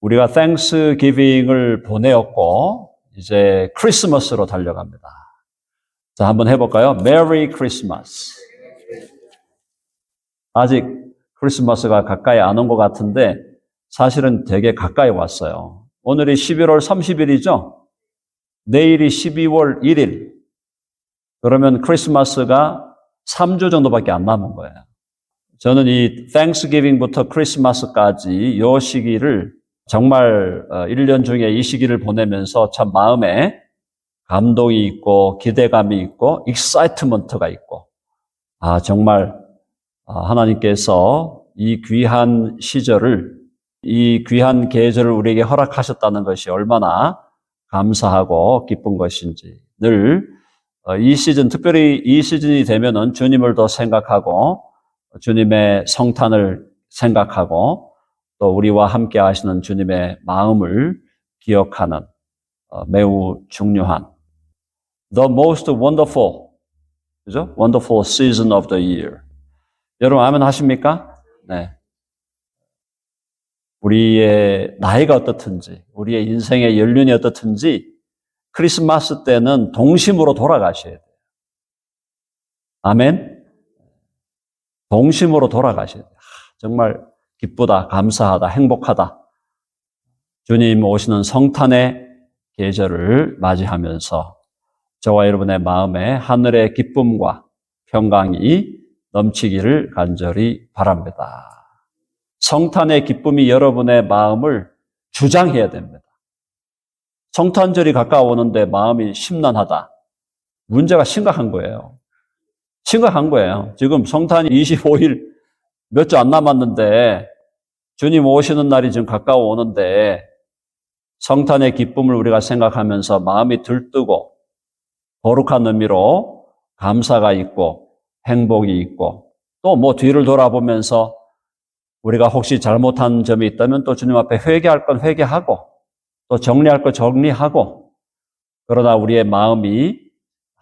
우리가 땡스기빙을 보내었고 이제 크리스마스로 달려갑니다. 자, 한번 해볼까요? 메리 크리스마스. 아직 크리스마스가 가까이 안 온 것 같은데 사실은 되게 가까이 왔어요. 오늘이 11월 30일이죠? 내일이 12월 1일. 그러면 크리스마스가 3주 정도밖에 안 남은 거예요. 저는 이 땡스기빙부터 크리스마스까지 이 시기를 정말 1년 중에 이 시기를 보내면서 참 마음에 감동이 있고 기대감이 있고 익사이트먼트가 있고 정말 하나님께서 이 귀한 시절을 이 귀한 계절을 우리에게 허락하셨다는 것이 얼마나 감사하고 기쁜 것인지 늘 이 시즌 특별히 이 시즌이 되면은 주님을 더 생각하고 주님의 성탄을 생각하고 또 우리와 함께 하시는 주님의 마음을 기억하는 매우 중요한 The most wonderful, 그죠? Wonderful season of the year. 여러분 아멘 하십니까? 네. 우리의 나이가 어떻든지, 우리의 인생의 연륜이 어떻든지 크리스마스 때는 동심으로 돌아가셔야 돼요. 아멘? 동심으로 돌아가셔야 돼요. 정말 기쁘다, 감사하다, 행복하다. 주님 오시는 성탄의 계절을 맞이하면서 저와 여러분의 마음에 하늘의 기쁨과 평강이 넘치기를 간절히 바랍니다. 성탄의 기쁨이 여러분의 마음을 주장해야 됩니다. 성탄절이 가까워오는데 마음이 심란하다. 문제가 심각한 거예요. 심각한 거예요. 지금 성탄이 25일 몇 주 안 남았는데 주님 오시는 날이 지금 가까워오는데 성탄의 기쁨을 우리가 생각하면서 마음이 들뜨고 거룩한 의미로 감사가 있고 행복이 있고 또 뭐 뒤를 돌아보면서 우리가 혹시 잘못한 점이 있다면 또 주님 앞에 회개할 건 회개하고 또 정리할 건 정리하고 그러나 우리의 마음이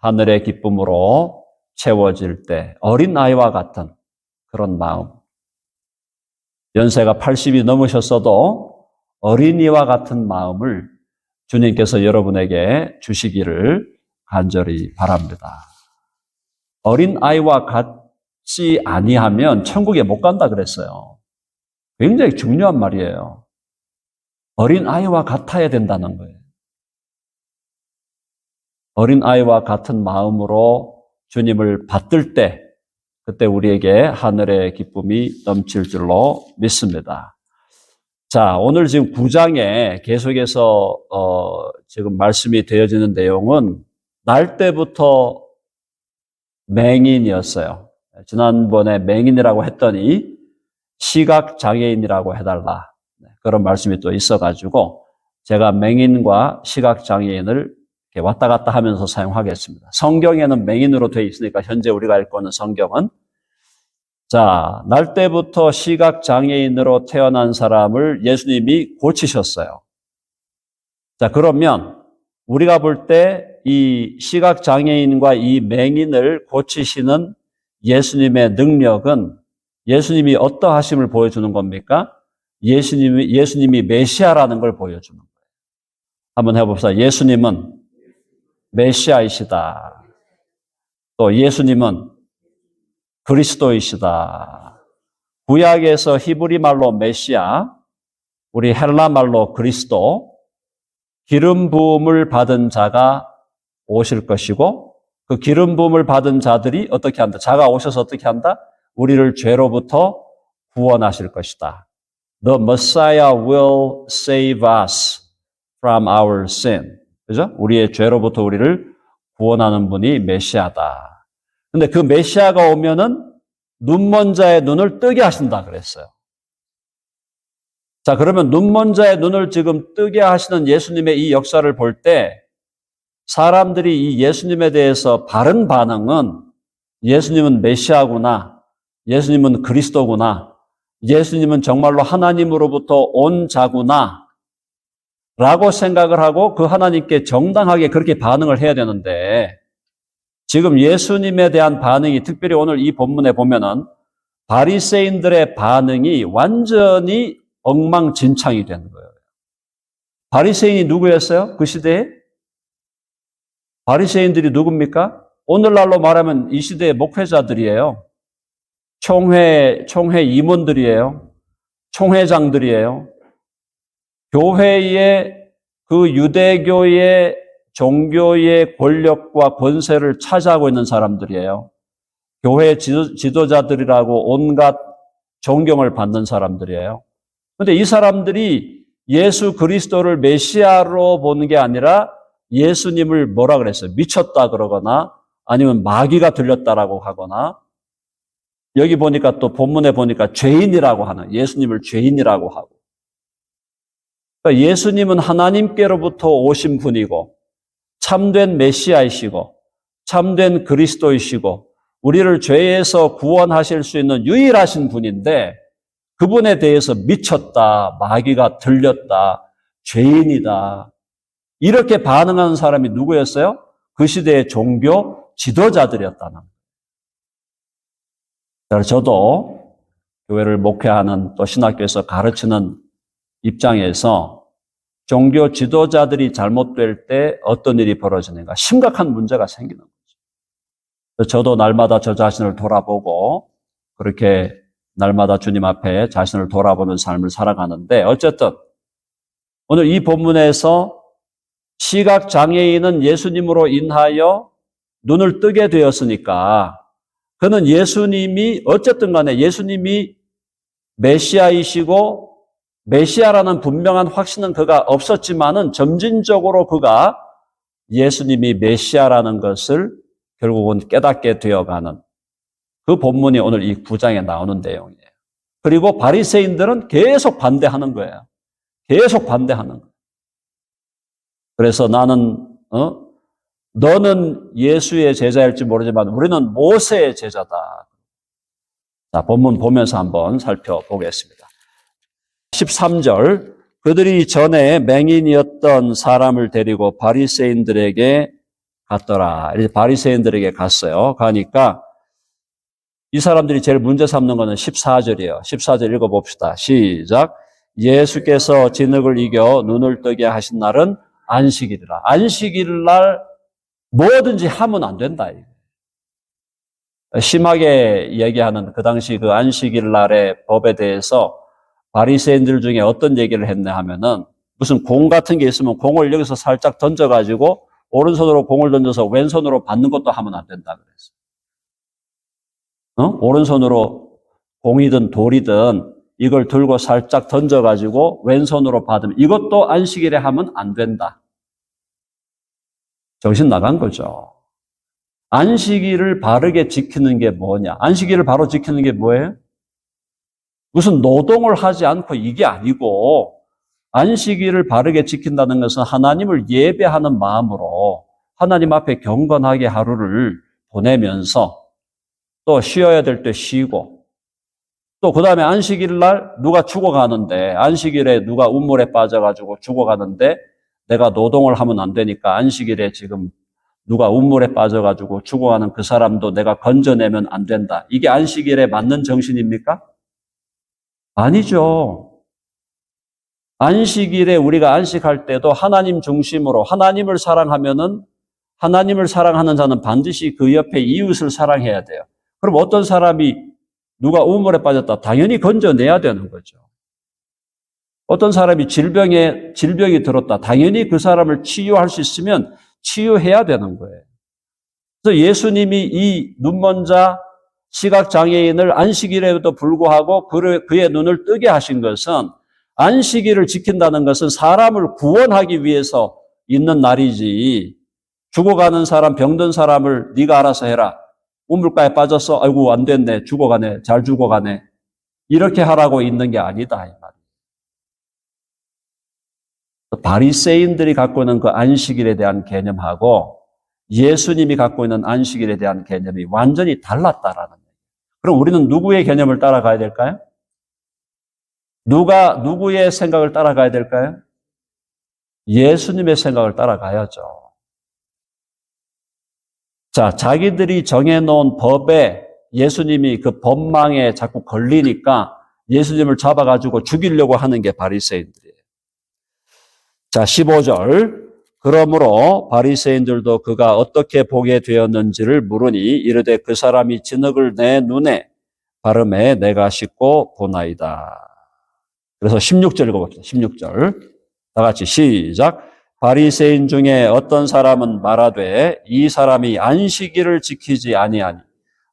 하늘의 기쁨으로 채워질 때 어린 아이와 같은 그런 마음 연세가 80이 넘으셨어도 어린이와 같은 마음을 주님께서 여러분에게 주시기를 간절히 바랍니다. 어린 아이와 같지 아니하면 천국에 못 간다 그랬어요. 굉장히 중요한 말이에요. 어린 아이와 같아야 된다는 거예요. 어린 아이와 같은 마음으로 주님을 받들 때 그때 우리에게 하늘의 기쁨이 넘칠 줄로 믿습니다. 자, 오늘 지금 9장에 계속해서 지금 말씀이 되어지는 내용은 날 때부터 맹인이었어요. 지난번에 맹인이라고 했더니 시각장애인이라고 해달라. 그런 말씀이 또 있어가지고 제가 맹인과 시각장애인을 이렇게 왔다 갔다 하면서 사용하겠습니다. 성경에는 맹인으로 되어 있으니까 현재 우리가 읽고 있는 성경은 자, 날 때부터 시각장애인으로 태어난 사람을 예수님이 고치셨어요. 자, 그러면 우리가 볼 때 이 시각장애인과 이 맹인을 고치시는 예수님의 능력은 예수님이 어떠하심을 보여주는 겁니까? 예수님이 메시아라는 걸 보여주는 거예요. 한번 해봅시다. 예수님은 메시아이시다. 또 예수님은 그리스도이시다. 구약에서 히브리 말로 메시아, 우리 헬라 말로 그리스도, 기름 부음을 받은 자가 오실 것이고 그 기름 부음을 받은 자들이 어떻게 한다? 자가 오셔서 어떻게 한다? 우리를 죄로부터 구원하실 것이다. The Messiah will save us from our sin. 그죠? 우리의 죄로부터 우리를 구원하는 분이 메시아다. 근데 그 메시아가 오면은 눈먼 자의 눈을 뜨게 하신다 그랬어요. 자, 그러면 눈먼 자의 눈을 지금 뜨게 하시는 예수님의 이 역사를 볼 때 사람들이 이 예수님에 대해서 바른 반응은 예수님은 메시아구나, 예수님은 그리스도구나, 예수님은 정말로 하나님으로부터 온 자구나 라고 생각을 하고 그 하나님께 정당하게 그렇게 반응을 해야 되는데 지금 예수님에 대한 반응이 특별히 오늘 이 본문에 보면은 바리새인들의 반응이 완전히 엉망진창이 되는 거예요. 바리새인이 누구였어요? 그 시대에? 바리새인들이 누굽니까? 오늘날로 말하면 이 시대의 목회자들이에요. 총회 임원들이에요. 총회장들이에요. 교회의 그 유대교의 종교의 권력과 권세를 차지하고 있는 사람들이에요. 교회 지도자들이라고 온갖 존경을 받는 사람들이에요. 그런데 이 사람들이 예수 그리스도를 메시아로 보는 게 아니라 예수님을 뭐라 그랬어요? 미쳤다 그러거나 아니면 마귀가 들렸다라고 하거나 여기 보니까 또 본문에 보니까 죄인이라고 하는 예수님을 죄인이라고 하고 그러니까 예수님은 하나님께로부터 오신 분이고 참된 메시아이시고 참된 그리스도이시고 우리를 죄에서 구원하실 수 있는 유일하신 분인데 그분에 대해서 미쳤다, 마귀가 들렸다, 죄인이다 이렇게 반응하는 사람이 누구였어요? 그 시대의 종교 지도자들이었다는 거예요. 그래서 저도 교회를 목회하는 또 신학교에서 가르치는 입장에서 종교 지도자들이 잘못될 때 어떤 일이 벌어지는가 심각한 문제가 생기는 거죠. 저도 날마다 저 자신을 돌아보고 그렇게 날마다 주님 앞에 자신을 돌아보는 삶을 살아가는데 어쨌든 오늘 이 본문에서 시각장애인은 예수님으로 인하여 눈을 뜨게 되었으니까 그는 예수님이 어쨌든 간에 예수님이 메시아이시고 메시아라는 분명한 확신은 그가 없었지만은 점진적으로 그가 예수님이 메시아라는 것을 결국은 깨닫게 되어가는 그 본문이 오늘 이 9장에 나오는 내용이에요. 그리고 바리새인들은 계속 반대하는 거예요. 계속 반대하는 거예요. 그래서 나는 너는 예수의 제자일지 모르지만 우리는 모세의 제자다. 자, 본문 보면서 한번 살펴보겠습니다. 13절 그들이 전에 맹인이었던 사람을 데리고 바리새인들에게 갔더라. 이제 바리새인들에게 갔어요. 가니까 이 사람들이 제일 문제 삼는 거는 14절이에요. 14절 읽어봅시다. 시작. 예수께서 진흙을 이겨 눈을 뜨게 하신 날은 안식일이라. 안식일 날 뭐든지 하면 안 된다. 심하게 얘기하는 그 당시 그 안식일 날의 법에 대해서 바리새인들 중에 어떤 얘기를 했냐 하면은 무슨 공 같은 게 있으면 공을 여기서 살짝 던져가지고 오른손으로 공을 던져서 왼손으로 받는 것도 하면 안 된다 그랬어요. 오른손으로 공이든 돌이든 이걸 들고 살짝 던져가지고 왼손으로 받으면 이것도 안식일에 하면 안 된다. 정신 나간 거죠. 안식일을 바르게 지키는 게 뭐냐? 안식일을 바로 지키는 게 뭐예요? 무슨 노동을 하지 않고 이게 아니고 안식일을 바르게 지킨다는 것은 하나님을 예배하는 마음으로 하나님 앞에 경건하게 하루를 보내면서 또 쉬어야 될 때 쉬고 또 그 다음에 안식일 날 누가 죽어가는데 안식일에 누가 운물에 빠져가지고 죽어가는데 내가 노동을 하면 안 되니까 안식일에 지금 누가 운물에 빠져가지고 죽어가는 그 사람도 내가 건져내면 안 된다. 이게 안식일에 맞는 정신입니까? 아니죠. 안식일에 우리가 안식할 때도 하나님 중심으로 하나님을 사랑하면은 하나님을 사랑하는 자는 반드시 그 옆에 이웃을 사랑해야 돼요. 그럼 어떤 사람이 누가 우물에 빠졌다. 당연히 건져내야 되는 거죠. 어떤 사람이 질병이 들었다. 당연히 그 사람을 치유할 수 있으면 치유해야 되는 거예요. 그래서 예수님이 이 눈먼 자 시각장애인을 안식일에도 불구하고 그의 눈을 뜨게 하신 것은 안식일을 지킨다는 것은 사람을 구원하기 위해서 있는 날이지 죽어가는 사람, 병든 사람을 네가 알아서 해라. 우물가에 빠졌어. 아이고 안 됐네. 죽어가네. 잘 죽어가네. 이렇게 하라고 있는 게 아니다. 이 말이에요. 바리새인들이 갖고 있는 그 안식일에 대한 개념하고 예수님이 갖고 있는 안식일에 대한 개념이 완전히 달랐다라는 거예요. 그럼 우리는 누구의 개념을 따라가야 될까요? 누구의 생각을 따라가야 될까요? 예수님의 생각을 따라가야죠. 자, 자기들이 정해놓은 법에 예수님이 그 법망에 자꾸 걸리니까 예수님을 잡아가지고 죽이려고 하는 게 바리새인들이에요. 자, 15절. 그러므로 바리새인들도 그가 어떻게 보게 되었는지를 물으니 이르되 그 사람이 진흙을 내 눈에 바르매 내가 씻고 보나이다. 그래서 16절 읽어봅시다. 16절. 다 같이 시작. 바리새인 중에 어떤 사람은 말하되 이 사람이 안식일을 지키지 아니하니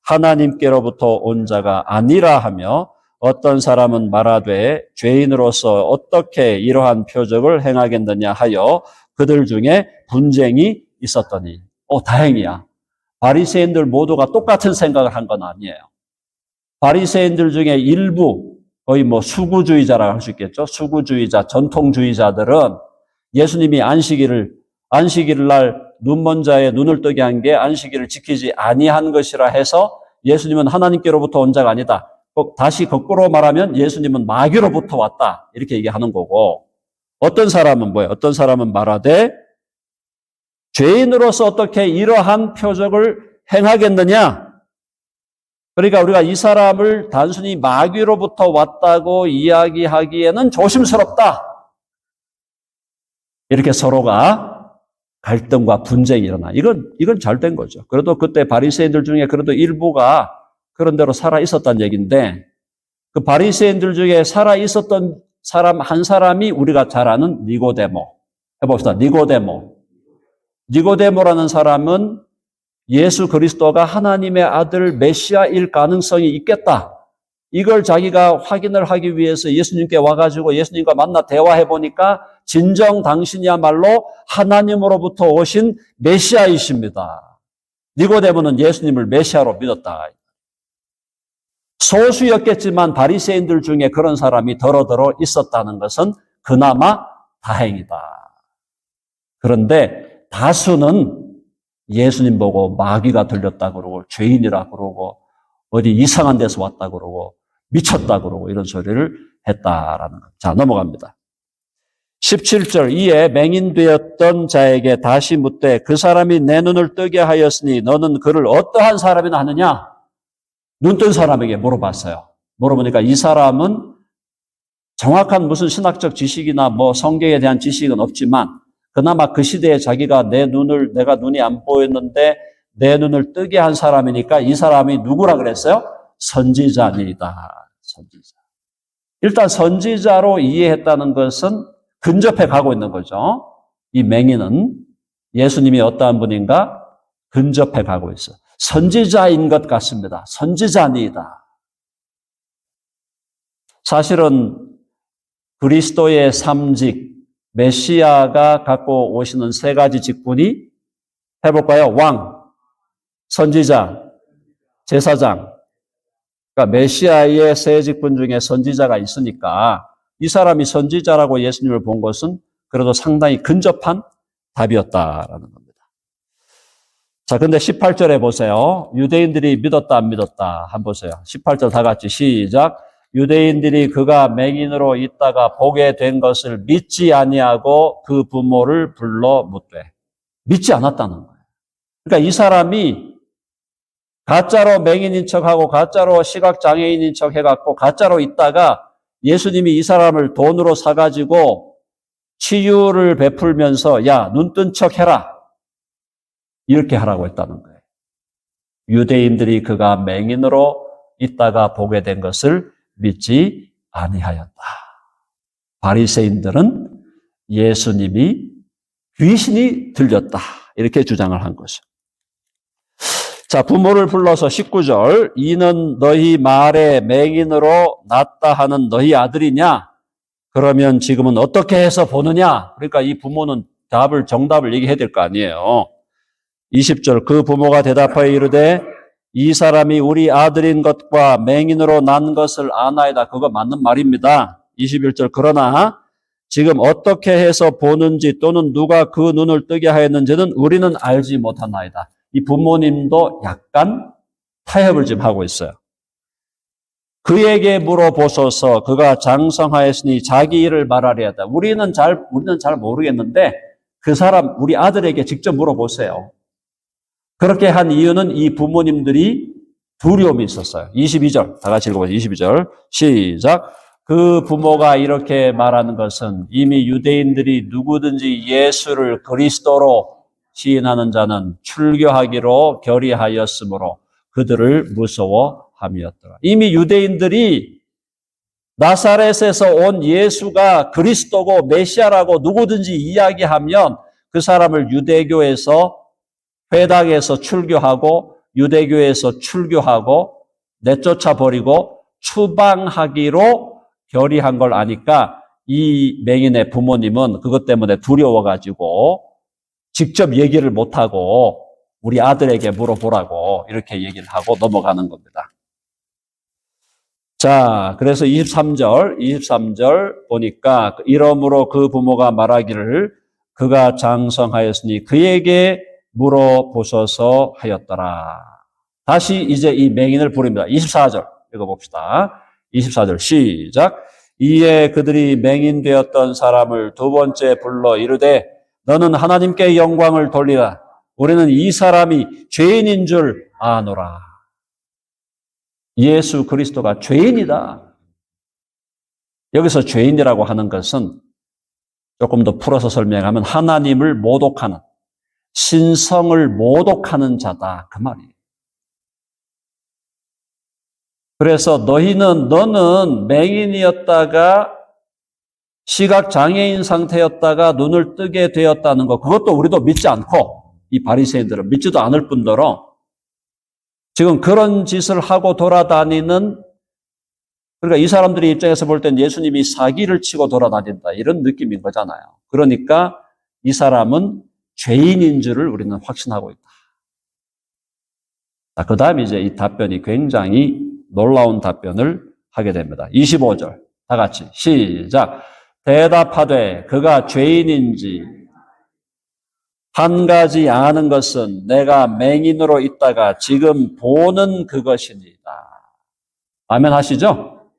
하나님께로부터 온 자가 아니라 하며 어떤 사람은 말하되 죄인으로서 어떻게 이러한 표적을 행하겠느냐 하여 그들 중에 분쟁이 있었더니 다행이야. 바리새인들 모두가 똑같은 생각을 한 건 아니에요. 바리새인들 중에 일부 거의 수구주의자라고 할 수 있겠죠. 수구주의자, 전통주의자들은 예수님이 안식일을 날 눈먼 자의 눈을 뜨게 한 게 안식일을 지키지 아니한 것이라 해서 예수님은 하나님께로부터 온 자가 아니다. 다시 거꾸로 말하면 예수님은 마귀로부터 왔다. 이렇게 얘기하는 거고, 어떤 사람은 뭐예요? 어떤 사람은 말하되 죄인으로서 어떻게 이러한 표적을 행하겠느냐? 그러니까 우리가 이 사람을 단순히 마귀로부터 왔다고 이야기하기에는 조심스럽다. 이렇게 서로가 갈등과 분쟁이 일어나. 이건 잘된 거죠. 그래도 그때 바리새인들 중에 그래도 일부가 그런 대로 살아 있었다는 얘기인데, 그 바리새인들 중에 살아 있었던 사람 한 사람이 우리가 잘 아는 니고데모. 해봅시다. 니고데모라는 사람은 예수 그리스도가 하나님의 아들 메시아일 가능성이 있겠다. 이걸 자기가 확인을 하기 위해서 예수님께 와가지고 예수님과 만나 대화해 보니까 진정 당신이야말로 하나님으로부터 오신 메시아이십니다. 니고데모는 예수님을 메시아로 믿었다. 소수였겠지만 바리새인들 중에 그런 사람이 더러더러 있었다는 것은 그나마 다행이다. 그런데 다수는 예수님 보고 마귀가 들렸다 그러고 죄인이라 그러고 어디 이상한 데서 왔다 그러고 미쳤다 그러고 이런 소리를 했다라는 것. 자, 넘어갑니다. 17절. 이에 맹인되었던 자에게 다시 묻되 그 사람이 내 눈을 뜨게 하였으니 너는 그를 어떠한 사람이나 하느냐? 눈뜬 사람에게 물어봤어요. 물어보니까 이 사람은 정확한 무슨 신학적 지식이나 성경에 대한 지식은 없지만 그나마 그 시대에 자기가 내가 눈이 안 보였는데 내 눈을 뜨게 한 사람이니까 이 사람이 누구라 그랬어요? 선지자입니다. 선지자. 일단 선지자로 이해했다는 것은 근접해 가고 있는 거죠. 이 맹인은 예수님이 어떠한 분인가? 근접해 가고 있어요. 선지자인 것 같습니다. 선지자입니다. 사실은 그리스도의 삼직, 메시아가 갖고 오시는 세 가지 직분이 해볼까요? 왕, 선지자, 제사장. 그러니까 메시아의 세 직분 중에 선지자가 있으니까 이 사람이 선지자라고 예수님을 본 것은 그래도 상당히 근접한 답이었다라는 겁니다. 자, 근데 18절에 보세요. 유대인들이 믿었다, 안 믿었다. 한번 보세요. 18절 다 같이 시작. 유대인들이 그가 맹인으로 있다가 보게 된 것을 믿지 아니하고 그 부모를 불러 묻되. 믿지 않았다는 거예요. 그러니까 이 사람이 가짜로 맹인인 척하고 가짜로 시각장애인인 척 해갖고 가짜로 있다가 예수님이 이 사람을 돈으로 사가지고 치유를 베풀면서 야, 눈뜬 척 해라. 이렇게 하라고 했다는 거예요. 유대인들이 그가 맹인으로 있다가 보게 된 것을 믿지 아니하였다. 바리새인들은 예수님이 귀신이 들렸다. 이렇게 주장을 한 것이죠. 자, 부모를 불러서 19절. 이는 너희 말에 맹인으로 났다 하는 너희 아들이냐? 그러면 지금은 어떻게 해서 보느냐? 그러니까 이 부모는 정답을 얘기해야 될 거 아니에요. 20절. 그 부모가 대답하여 이르되 이 사람이 우리 아들인 것과 맹인으로 난 것을 아나이다. 그거 맞는 말입니다. 21절. 그러나 지금 어떻게 해서 보는지 또는 누가 그 눈을 뜨게 하였는지는 우리는 알지 못하나이다. 이 부모님도 약간 타협을 좀 하고 있어요. 그에게 물어보소서. 그가 장성하였으니 자기 일을 말하려 하다. 우리는 잘 모르겠는데 그 사람 우리 아들에게 직접 물어보세요. 그렇게 한 이유는 이 부모님들이 두려움이 있었어요. 22절 다 같이 읽어보세요. 22절 시작. 그 부모가 이렇게 말하는 것은 이미 유대인들이 누구든지 예수를 그리스도로 시인하는 자는 출교하기로 결의하였으므로 그들을 무서워함이었더라. 이미 유대인들이 나사렛에서 온 예수가 그리스도고 메시아라고 누구든지 이야기하면 그 사람을 유대교에서 회당에서 출교하고 유대교에서 출교하고 내쫓아 버리고 추방하기로 결의한 걸 아니까 이 맹인의 부모님은 그것 때문에 두려워가지고 직접 얘기를 못하고 우리 아들에게 물어보라고 이렇게 얘기를 하고 넘어가는 겁니다. 자, 그래서 23절 보니까 이러므로 그 부모가 말하기를 그가 장성하였으니 그에게 물어보소서 하였더라. 다시 이제 이 맹인을 부릅니다. 24절 읽어봅시다. 24절 시작. 이에 그들이 맹인 되었던 사람을 두 번째 불러 이르되 너는 하나님께 영광을 돌리라. 우리는 이 사람이 죄인인 줄 아노라. 예수 그리스도가 죄인이다. 여기서 죄인이라고 하는 것은 조금 더 풀어서 설명하면 하나님을 모독하는, 신성을 모독하는 자다. 그 말이에요. 그래서 너는 맹인이었다가 시각장애인 상태였다가 눈을 뜨게 되었다는 것, 그것도 우리도 믿지 않고 이 바리새인들은 믿지도 않을 뿐더러 지금 그런 짓을 하고 돌아다니는, 그러니까 이 사람들의 입장에서 볼 땐 예수님이 사기를 치고 돌아다닌다 이런 느낌인 거잖아요. 그러니까 이 사람은 죄인인 줄을 우리는 확신하고 있다. 자, 그 다음에 이제 이 답변이 굉장히 놀라운 답변을 하게 됩니다. 25절 다 같이 시작. 대답하되 그가 죄인인지 한 가지 아는 것은 내가 맹인으로 있다가 지금 보는 그것이니이다. 아멘 하시죠?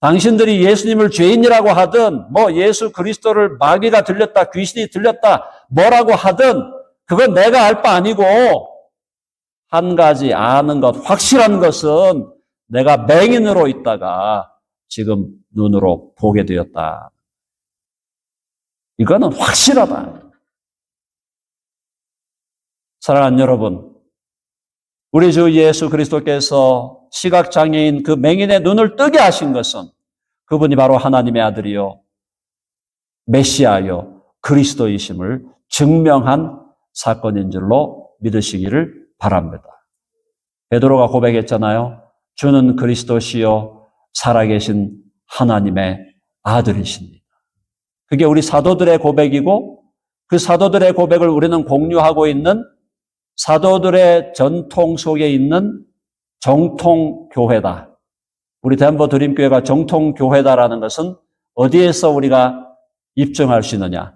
당신들이 예수님을 죄인이라고 하든 예수 그리스도를 마귀가 들렸다, 귀신이 들렸다, 뭐라고 하든 그건 내가 알 바 아니고 한 가지 아는 것, 확실한 것은 내가 맹인으로 있다가 지금 눈으로 보게 되었다. 이거는 확실하다. 사랑하는 여러분, 우리 주 예수 그리스도께서 시각장애인 그 맹인의 눈을 뜨게 하신 것은 그분이 바로 하나님의 아들이요 메시아요 그리스도이심을 증명한 사건인 줄로 믿으시기를 바랍니다. 베드로가 고백했잖아요. 주는 그리스도시요 살아계신 하나님의 아들이십니다. 그게 우리 사도들의 고백이고 그 사도들의 고백을 우리는 공유하고 있는 사도들의 전통 속에 있는 정통교회다. 우리 덴버 드림교회가 정통교회다라는 것은 어디에서 우리가 입증할 수 있느냐?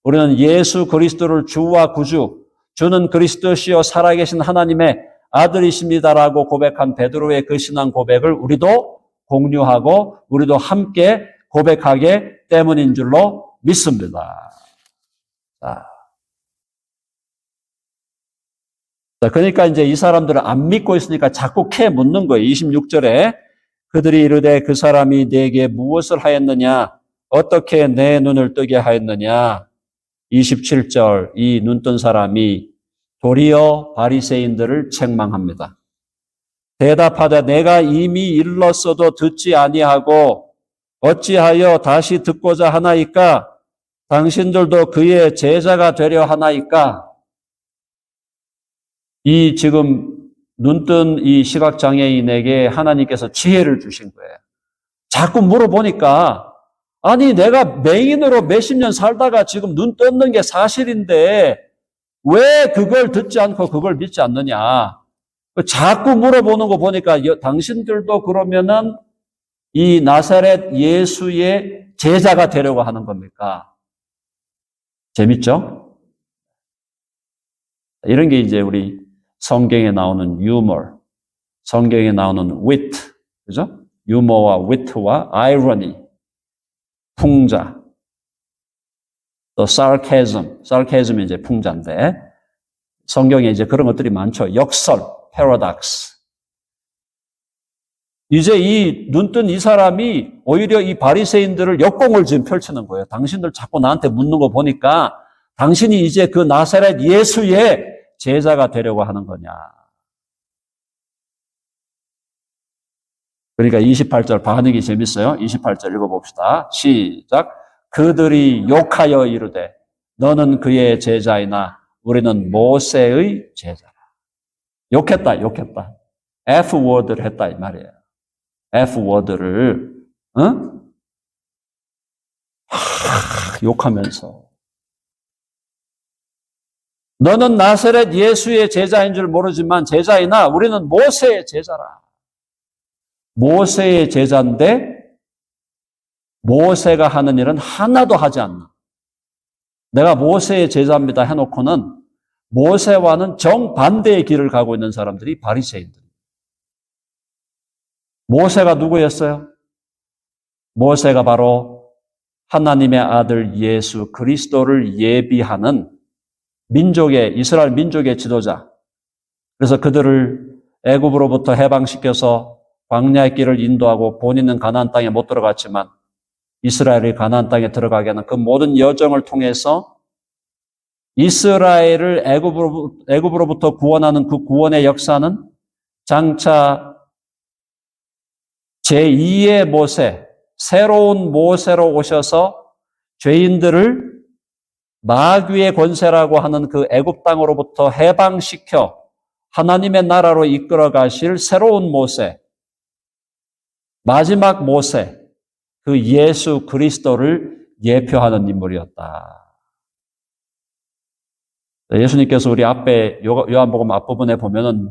우리는 예수 그리스도를 주와 구주, 주는 그리스도시요 살아계신 하나님의 아들이십니다라고 고백한 베드로의 그 신앙 고백을 우리도 공유하고 우리도 함께 고백하게 때문인 줄로 믿습니다. 자, 그러니까 이제 이 사람들은 안 믿고 있으니까 자꾸 캐 묻는 거예요. 26절에 그들이 이르되 그 사람이 내게 무엇을 하였느냐? 어떻게 내 눈을 뜨게 하였느냐? 27절 이 눈뜬 사람이 도리어 바리새인들을 책망합니다. 대답하되 내가 이미 일렀어도 듣지 아니하고 어찌하여 다시 듣고자 하나이까? 당신들도 그의 제자가 되려 하나이까? 이 지금 눈뜬 이 시각장애인에게 하나님께서 지혜를 주신 거예요. 자꾸 물어보니까 아니 내가 맹인으로 몇십 년 살다가 지금 눈 떴는 게 사실인데 왜 그걸 듣지 않고 그걸 믿지 않느냐. 자꾸 물어보는 거 보니까 당신들도 그러면은 이 나사렛 예수의 제자가 되려고 하는 겁니까? 재밌죠? 이런 게 이제 우리 성경에 나오는 유머, 성경에 나오는 wit, 그죠? 유머와 wit와 irony, 풍자, 또 sarcasm이 이제 풍자인데 성경에 이제 그런 것들이 많죠. 역설, paradox. 이제 이 눈뜬 이 사람이 오히려 이 바리새인들을 역공을 지금 펼치는 거예요. 당신들 자꾸 나한테 묻는 거 보니까 당신이 이제 그 나사렛 예수의 제자가 되려고 하는 거냐. 그러니까 28절 반응이 재밌어요. 28절 읽어봅시다. 시작. 그들이 욕하여 이르되 너는 그의 제자이나 우리는 모세의 제자라. 욕했다. F워드를 했다 이 말이에요. F워드를 욕하면서 너는 나사렛 예수의 제자인 줄 모르지만 제자이나 우리는 모세의 제자라. 모세의 제자인데 모세가 하는 일은 하나도 하지 않나. 내가 모세의 제자입니다 해놓고는 모세와는 정반대의 길을 가고 있는 사람들이 바리새인들. 모세가 누구였어요? 모세가 바로 하나님의 아들 예수 그리스도를 예비하는 이스라엘 민족의 지도자. 그래서 그들을 애굽으로부터 해방시켜서 광야의 길을 인도하고 본인은 가나안 땅에 못 들어갔지만 이스라엘이 가나안 땅에 들어가게 하는 그 모든 여정을 통해서 이스라엘을 애굽으로부터 구원하는 그 구원의 역사는 장차 제2의 모세, 새로운 모세로 오셔서 죄인들을 마귀의 권세라고 하는 그 애굽 땅으로부터 해방시켜 하나님의 나라로 이끌어 가실 새로운 모세, 마지막 모세, 그 예수 그리스도를 예표하는 인물이었다. 예수님께서 우리 앞에 요한복음 앞부분에 보면은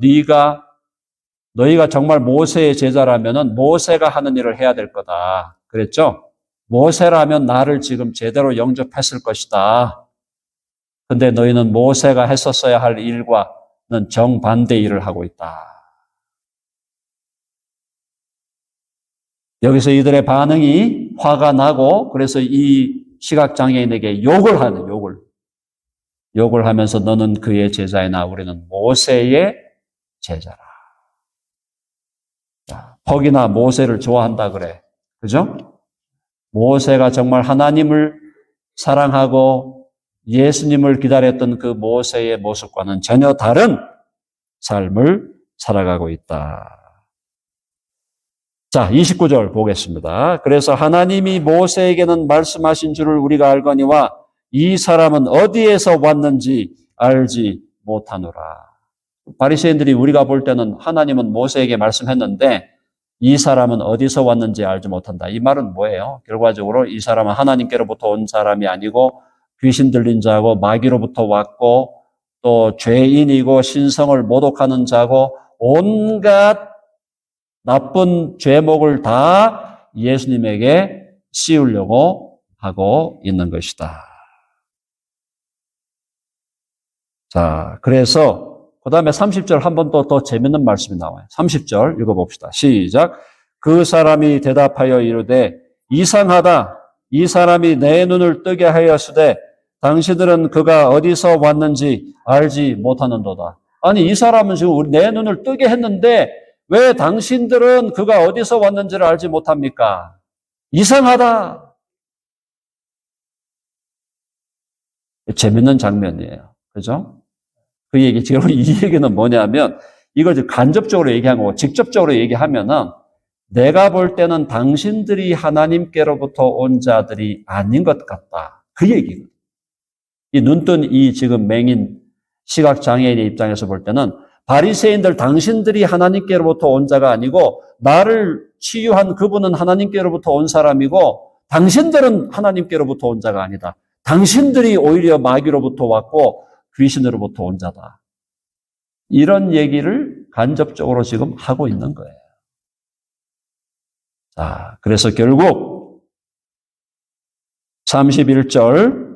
너희가 정말 모세의 제자라면은 모세가 하는 일을 해야 될 거다. 그랬죠? 모세라면 나를 지금 제대로 영접했을 것이다. 근데 너희는 모세가 했었어야 할 일과는 정반대 일을 하고 있다. 여기서 이들의 반응이 화가 나고 그래서 이 시각장애인에게 욕을 하면서 너는 그의 제자이나 우리는 모세의 제자라. 퍽이나 모세를 좋아한다 그래. 그죠? 모세가 정말 하나님을 사랑하고 예수님을 기다렸던 그 모세의 모습과는 전혀 다른 삶을 살아가고 있다. 자, 29절 보겠습니다. 그래서 하나님이 모세에게는 말씀하신 줄을 우리가 알거니와 이 사람은 어디에서 왔는지 알지 못하노라. 바리새인들이 우리가 볼 때는 하나님은 모세에게 말씀했는데 이 사람은 어디서 왔는지 알지 못한다. 이 말은 뭐예요? 결과적으로 이 사람은 하나님께로부터 온 사람이 아니고 귀신 들린 자고 마귀로부터 왔고 또 죄인이고 신성을 모독하는 자고 온갖 나쁜 죄목을 다 예수님에게 씌우려고 하고 있는 것이다. 자, 그래서 그 다음에 30절 한 번 더 재밌는 말씀이 나와요. 30절 읽어봅시다. 시작. 그 사람이 대답하여 이르되 이상하다. 이 사람이 내 눈을 뜨게 하였으되 당신들은 그가 어디서 왔는지 알지 못하는도다. 아니 이 사람은 지금 내 눈을 뜨게 했는데 왜 당신들은 그가 어디서 왔는지를 알지 못합니까? 이상하다. 재밌는 장면이에요. 그죠? 그 얘기, 지금 이 얘기는 뭐냐면, 이걸 간접적으로 얘기한 거고, 직접적으로 얘기하면은, 내가 볼 때는 당신들이 하나님께로부터 온 자들이 아닌 것 같다. 그 얘기거든요. 이 눈뜬 이 지금 맹인, 시각장애인의 입장에서 볼 때는, 바리새인들 당신들이 하나님께로부터 온 자가 아니고, 나를 치유한 그분은 하나님께로부터 온 사람이고, 당신들은 하나님께로부터 온 자가 아니다. 당신들이 오히려 마귀로부터 왔고, 귀신으로부터 온 자다. 이런 얘기를 간접적으로 지금 하고 있는 거예요. 자, 그래서 결국 31절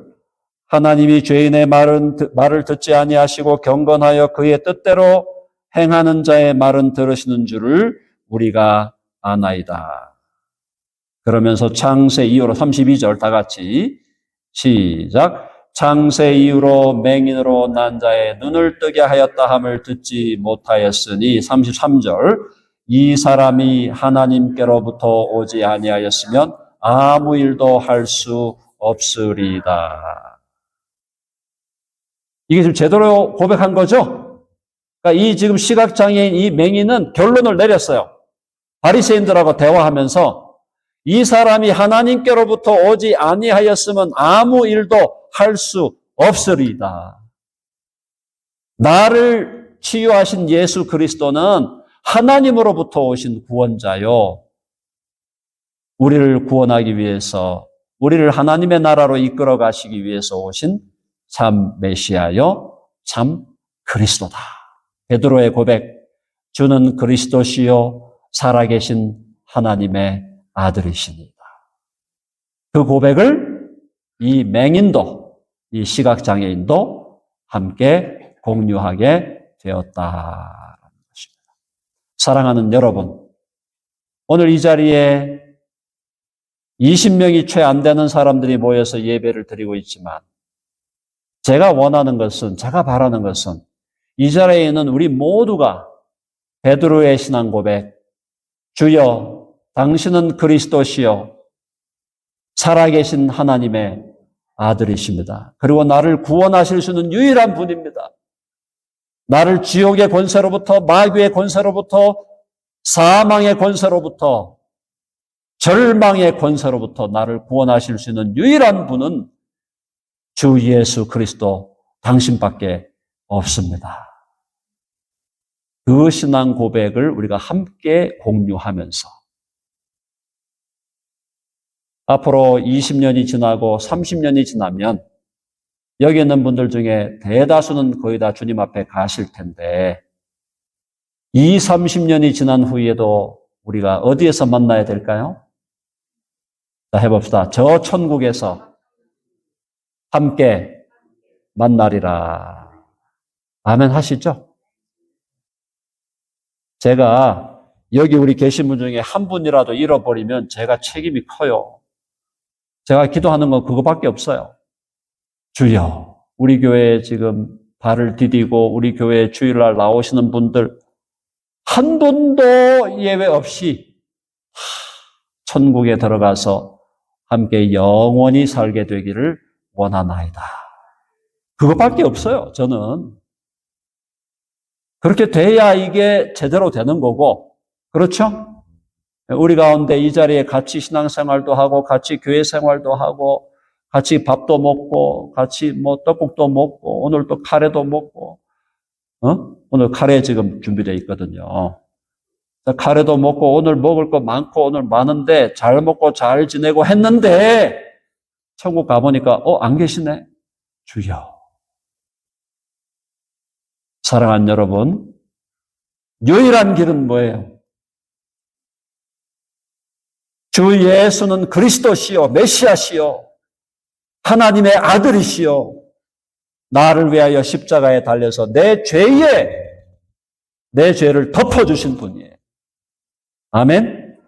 하나님이 죄인의 말을 듣지 아니하시고 경건하여 그의 뜻대로 행하는 자의 말은 들으시는 줄을 우리가 아나이다. 그러면서 창세 이후로 32절 다 같이 시작. 창세 이후로 맹인으로 난 자의 눈을 뜨게 하였다 함을 듣지 못하였으니 33절 이 사람이 하나님께로부터 오지 아니하였으면 아무 일도 할 수 없으리다. 이게 지금 제대로 고백한 거죠? 그러니까 이 지금 시각장애인 이 맹인은 결론을 내렸어요. 바리새인들하고 대화하면서 이 사람이 하나님께로부터 오지 아니하였으면 아무 일도 할 수 없으리다. 나를 치유하신 예수 그리스도는 하나님으로부터 오신 구원자요. 우리를 구원하기 위해서, 우리를 하나님의 나라로 이끌어 가시기 위해서 오신 참 메시아요, 참 그리스도다. 베드로의 고백, 주는 그리스도시요 살아계신 하나님의 아들이십니다. 그 고백을 이 맹인도, 이 시각장애인도 함께 공유하게 되었다는 것입니다. 사랑하는 여러분, 오늘 이 자리에 20명이 채 안 되는 사람들이 모여서 예배를 드리고 있지만 제가 원하는 것은, 제가 바라는 것은 이 자리에 있는 우리 모두가 베드로의 신앙 고백, 주여 당신은 그리스도시요 살아계신 하나님의 아들이십니다. 그리고 나를 구원하실 수 있는 유일한 분입니다. 나를 지옥의 권세로부터, 마귀의 권세로부터, 사망의 권세로부터, 절망의 권세로부터 나를 구원하실 수 있는 유일한 분은 주 예수 그리스도 당신밖에 없습니다. 그 신앙 고백을 우리가 함께 공유하면서 앞으로 20년이 지나고 30년이 지나면 여기 있는 분들 중에 대다수는 거의 다 주님 앞에 가실 텐데 20, 30년이 지난 후에도 우리가 어디에서 만나야 될까요? 자, 해봅시다. 저 천국에서 함께 만나리라. 아멘 하시죠? 제가 여기 우리 계신 분 중에 한 분이라도 잃어버리면 제가 책임이 커요. 제가 기도하는 건 그거밖에 없어요. 주여, 우리 교회에 지금 발을 디디고 우리 교회에 주일날 나오시는 분들 한 분도 예외 없이 천국에 들어가서 함께 영원히 살게 되기를 원하나이다. 그것밖에 없어요, 저는. 그렇게 돼야 이게 제대로 되는 거고, 그렇죠? 우리 가운데 이 자리에 같이 신앙생활도 하고, 같이 교회 생활도 하고, 같이 밥도 먹고, 같이 뭐 떡국도 먹고, 오늘 또 카레도 먹고, 오늘 카레 지금 준비되어 있거든요. 카레도 먹고, 오늘 먹을 거 많고, 오늘 많은데, 잘 먹고 잘 지내고 했는데, 천국 가보니까, 안 계시네? 주여. 사랑하는 여러분, 유일한 길은 뭐예요? 주 예수는 그리스도시요, 메시아시요, 하나님의 아들이시요, 나를 위하여 십자가에 달려서 내 죄를 덮어주신 분이에요. 아멘?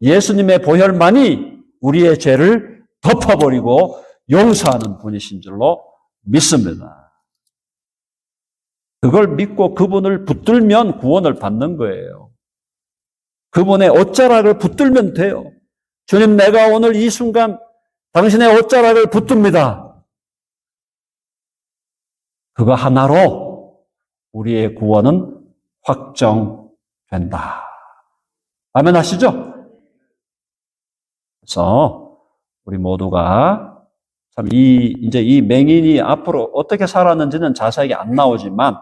예수님의 보혈만이 우리의 죄를 덮어버리고 용서하는 분이신 줄로 믿습니다. 그걸 믿고 그분을 붙들면 구원을 받는 거예요. 그분의 옷자락을 붙들면 돼요. 주님, 내가 오늘 이 순간 당신의 옷자락을 붙듭니다. 그거 하나로 우리의 구원은 확정된다. 아멘 하시죠? 그래서 우리 모두가 참 이제 이 맹인이 앞으로 어떻게 살았는지는 자세하게 안 나오지만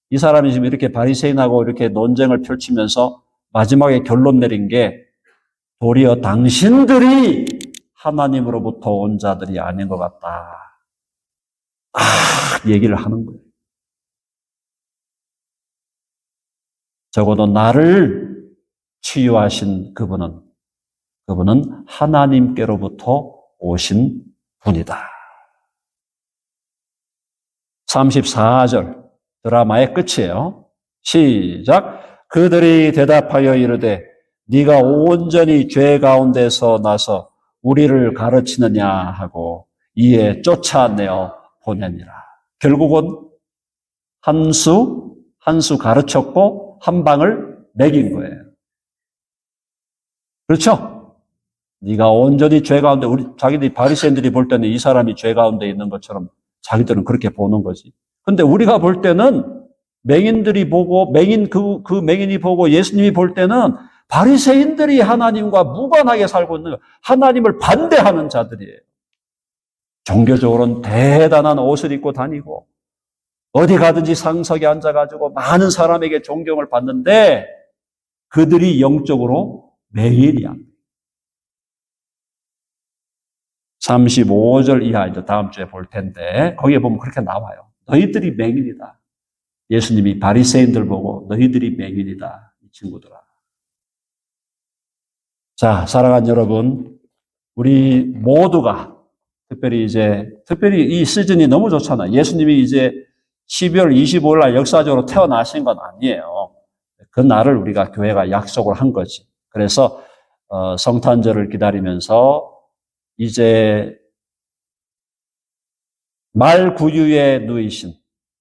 이 사람이 지금 이렇게 바리새인하고 이렇게 논쟁을 펼치면서 마지막에 결론 내린 게 도리어 당신들이 하나님으로부터 온 자들이 아닌 것 같다. 얘기를 하는 거예요. 적어도 나를 치유하신 그분은 하나님께로부터 오신 분이다. 34절 드라마의 끝이에요. 시작. 그들이 대답하여 이르되 네가 온전히 죄 가운데서 나서 우리를 가르치느냐 하고 이에 쫓아내어 보내니라. 결국은 한 수 가르쳤고 한 방을 매긴 거예요. 그렇죠? 네가 온전히 죄 가운데, 자기들이 바리새인들이 볼 때는 이 사람이 죄 가운데 있는 것처럼 자기들은 그렇게 보는 거지. 근데 우리가 볼 때는 맹인들이 보고, 그 맹인이 보고 예수님이 볼 때는 바리새인들이 하나님과 무관하게 살고 있는, 하나님을 반대하는 자들이에요. 종교적으로는 대단한 옷을 입고 다니고, 어디 가든지 상석에 앉아가지고 많은 사람에게 존경을 받는데, 그들이 영적으로 맹인이야. 35절 이하 이제 다음 주에 볼 텐데, 거기에 보면 그렇게 나와요. 너희들이 맹인이다. 예수님이 바리새인들 보고 너희들이 맹인이다. 이 친구들아. 자, 사랑하는 여러분, 우리 모두가 특별히 이 시즌이 너무 좋잖아요. 예수님이 이제 12월 25일 날 역사적으로 태어나신 건 아니에요. 그 날을 우리가 교회가 약속을 한 거지. 그래서 성탄절을 기다리면서 이제 말구유에 누이신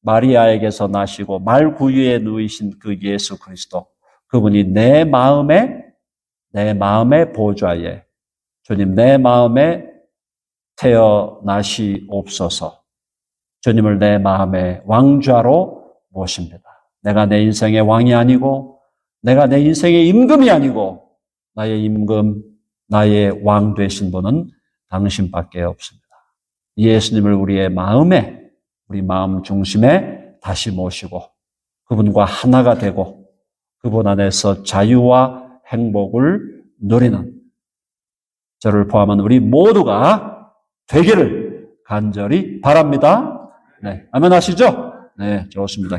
마리아에게서 나시고 말구유에 누이신 그 예수 그리스도, 그분이 내 마음의 보좌에, 주님 내 마음에 태어나시옵소서. 주님을 내 마음의 왕좌로 모십니다. 내가 내 인생의 왕이 아니고, 내가 내 인생의 임금이 아니고, 나의 임금, 나의 왕 되신 분은 당신밖에 없습니다. 예수님을 우리의 마음에, 우리 마음 중심에 다시 모시고 그분과 하나가 되고 그분 안에서 자유와 행복을 누리는, 저를 포함한 우리 모두가 되기를 간절히 바랍니다. 네, 아멘 하시죠? 네, 좋습니다.